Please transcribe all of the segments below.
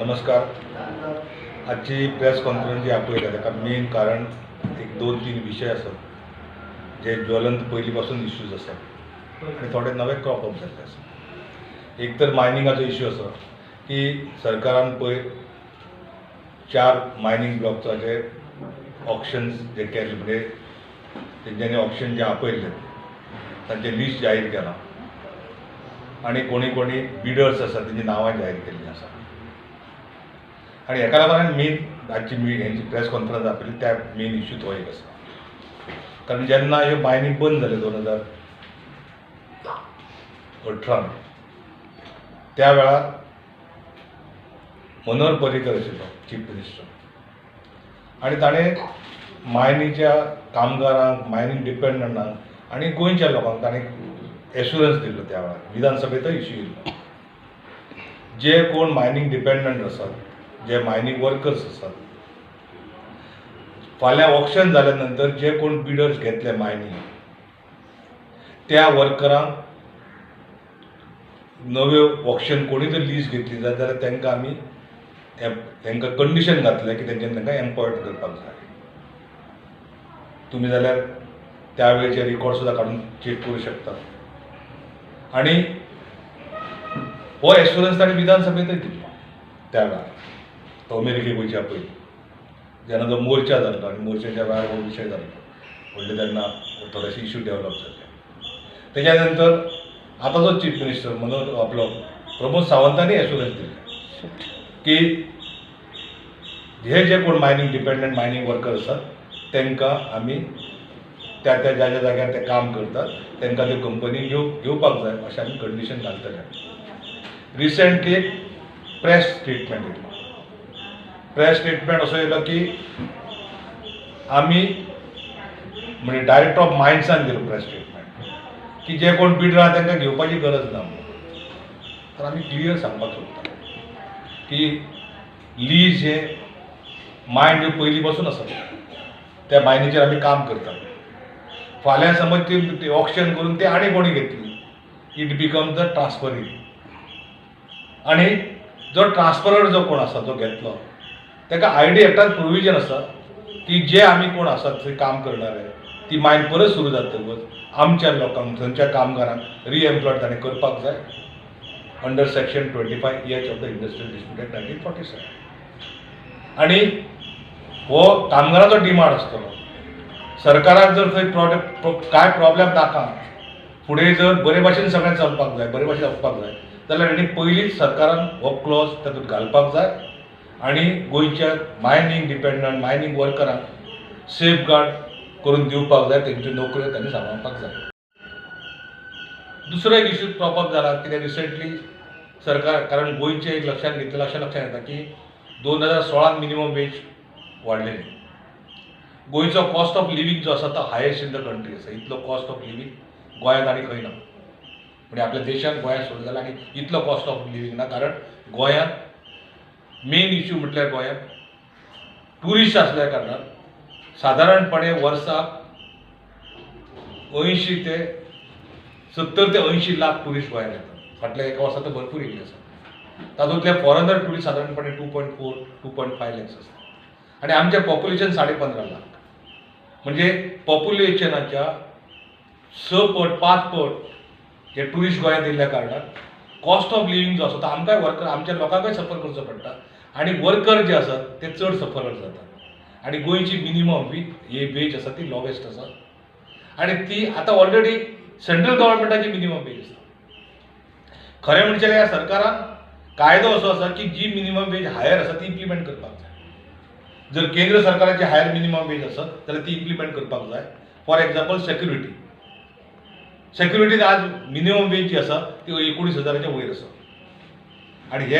नमस्कार. आजची press conference जी आपयल्या ताका मेन कारण एक 2-3 विशय आसात जे ज्वलंत पयलींपासून इश्यूज आसात आनी थोडे नवे क्रॉप अप जाल्ले आसा. एक तर मायनिंगाचो इश्यू आसा की सरकारान पळय 4 मायनिंग ब्लॉक्साचे ऑप्शन्स जे केले, म्हणजे तेंच्यांनी ऑप्शन जे आपयले तांचे लिस्ट जाहीर केलां आनी कोणी कोणी बिडर्स आसा तेंची नांवां जाहीर केल्लीं आसा. आनी हेका लागून मेन आजची हेंची प्रेस कॉन्फरन्स आपयली त्या मेन इश्यू तो एक आसा. कारण जेन्ना ह्यो मायनिंग बंद जाले 2018 त्या वेळार मनोहर पर्रीकर आशिल्लो चीफ मिनिस्टर आनी ताणें मायनिंगच्या कामगारांक, मायनिंग डिपेंडंटांक आनी गोंयच्या लोकांक ताणें एश्युरन्स दिल्लो. त्या वेळार विधानसभेचो इश्यू येयल्लो. जे कोण मायनिंग डिपेंडंट आसात, जे मायनिंग वर्कर्स आसात, फाल्यां ऑप्शन जाल्या नंतर जे कोण बिडर्स घेतले मायनिंग त्या वर्करांक नव्यो ऑप्शन कोणी जर लिस्ट घेतली जाल्यार तांकां आमी तांकां कंडिशन घातले की तेंच्यानी तांकां एम्पॉयड करपाक जाय. तुमी जाल्यार त्या वेळेचे रिकॉर्ड सुद्दां काडून चेक करूं शकता. आनी हो एश्युरन्स ताणें विधानसभेंतय दिल्लो त्या वेळार. तो अमेरिकेक वयच्या पयलीं जेन्ना जो मोर्चा जाल्लो आनी मोर्चाच्या वेळार हो विशय जाल्लो व्हडले तेन्ना थोडेशे इश्यू डेवलप जाल्ले. तेच्या नंतर आतांचो चीफ मिनिस्टर आपलो प्रमोद सावंतांनी एश्युरन्स दिल्ले की जे कोण मायनिंग डिपेंडंट मायनिंग वर्कर आसात तांकां आमी त्या ज्या जाग्यार ते काम करतात तांकां त्यो कंपनी घेवपाक जाय अशें आमी कंडिशन घालतले. रिसेंटली एक प्रेस स्टेटमेंट येयलो. प्रेस स्टेटमेंट असो येयलो की आमी म्हणजे डायरेक्टर ऑफ मायन्सान दिलो प्रेस स्टेटमेंट की जे कोण बिडर आहा तांकां घेवपाची गरज ना म्हणून. तर आमी क्लियर सांगपाक सोदता की लीज हे मायन ज्यो पयलीं पासून आसा त्या मायनीचेर आमी काम करतात. फाल्यां समज ती ऑप्शन करून ते आनी कोणी घेतली इट बिकम द ट्रान्सफरी. आनी जो ट्रान्सफरर जो कोण आसा जो घेतलो ताका आयडी एक्टांत प्रोविजन आसा की जे आमी कोण आसात थंय काम करणारे ती मायन परत सुरू जातकच आमच्या लोकांक थंयच्या कामगारांक रिएम्प्लॉयड ताणें करपाक जाय under section 25H of the industrial dispute act 1947. आनी हो कामगाराचो डिमांड आसतलो. सरकाराक जर थंय कांय प्रॉब्लेम नाका, फुडें जर बरे भाशेन सगळें चलपाक जाय, बरे भाशेन वचपाक जाय जाल्यार हेणी पयलींच सरकारान हो क्लॉज तातूंत घालपाक जाय आनी गोंयच्या मायनिंग डिपेंडंट मायनिंग वर्करांक सेफ गार्ड करून दिवपाक जाय, तेंच्यो नोकऱ्यो तांणी सांबाळपाक जाय. दुसरो एक इश्यू क्रॉप अप जाला कित्याक रिसेंटली सरकार, कारण गोंयचें एक लक्षांत घेतलेलें अशें लक्षांत येता की 2016 मिनिमम वेज वाडलेली. गोंयचो कॉस्ट ऑफ लिव्हिंग जो आसा तो हायेस्ट इन द कंट्री आसा. इतलो कॉस्ट ऑफ लिव्हिंग गोंयांत आनी खंय ना. म्हणजे आपल्या देशांत गोंयांत सोडून जाल्यार आनी इतलो कॉस्ट ऑफ लिव्हिंग ना. कारण गोंयांत मेन इश्यू म्हटल्यार गोंयांत ट्युरिस्ट आसल्या कारणान सादारणपणे वर्साक 70 ते 80 लाख ट्युरिस्ट गोंयांत येतात. फाटल्या एका वर्साक तर भरपूर येयल्ले आसा. तातूंतले फॉरेनर ट्युरिस्ट सादारणपणे 2.4-2.5 लॅक्स आसा. आनी आमचें पॉप्युलेशन 15.5 लाख. म्हणजे पॉप्युलेशनाच्या 6 पट 5 पट हे ट्युरिस्ट गोंयांत येयल्ल्या कारणान कॉस्ट ऑफ लिव्हिंग जो आसा तो आमकांय वर्कर आमच्या लोकांकय सफर करचो पडटा आनी वर्कर जे आसात ते चड सफरर जातात. आनी गोंयची मिनिमम वेज आसा ती लॉवेस्ट आसा आनी ती आतां ऑलरेडी सेंट्रल गव्हर्मेंटाची मिनिमम वेज आसा. खरें म्हणजे ह्या सरकारान कायदो असो आसा की जी मिनिमम वेज हायर आसा ती इम्प्लिमेंट करपाक जाय. जर केंद्र सरकाराची हायर मिनिमम वेज आसत जाल्यार ती इम्प्लिमेंट करपाक जाय. फॉर एक्झाम्पल सेक्युरिटी आज मिनिमम वेज जी आसा ती 19,000च्या वयर आसा. आनी हे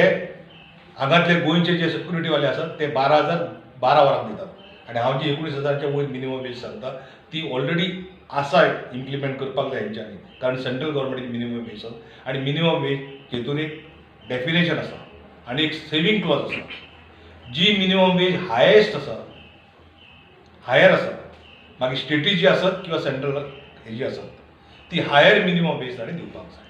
हांगातले गोंयचे जे सेक्युरिटीवाले आसात ते 12,000 वरांक दितात आनी हांव जी 19,000च्या वयर मिनिमम वेज सांगता ती ऑलरेडी आसा इम्प्लिमेंट करपाक जाय हेंच्यांनी. कारण सेंट्रल गव्हर्मेंटाची मिनिमम वेज आसा आनी मिनिमम वेज हेतून एक डेफिनेशन आसा आनी एक सेविंग क्लॉज आसा. जी मिनिमम वेज हायेस्ट आसा हायर आसा मागीर स्टेटी जी आसत किंवा सेंट्रल हेजी आसत ती हायर मिनिमम वेज ताणें दिवपाक जाय.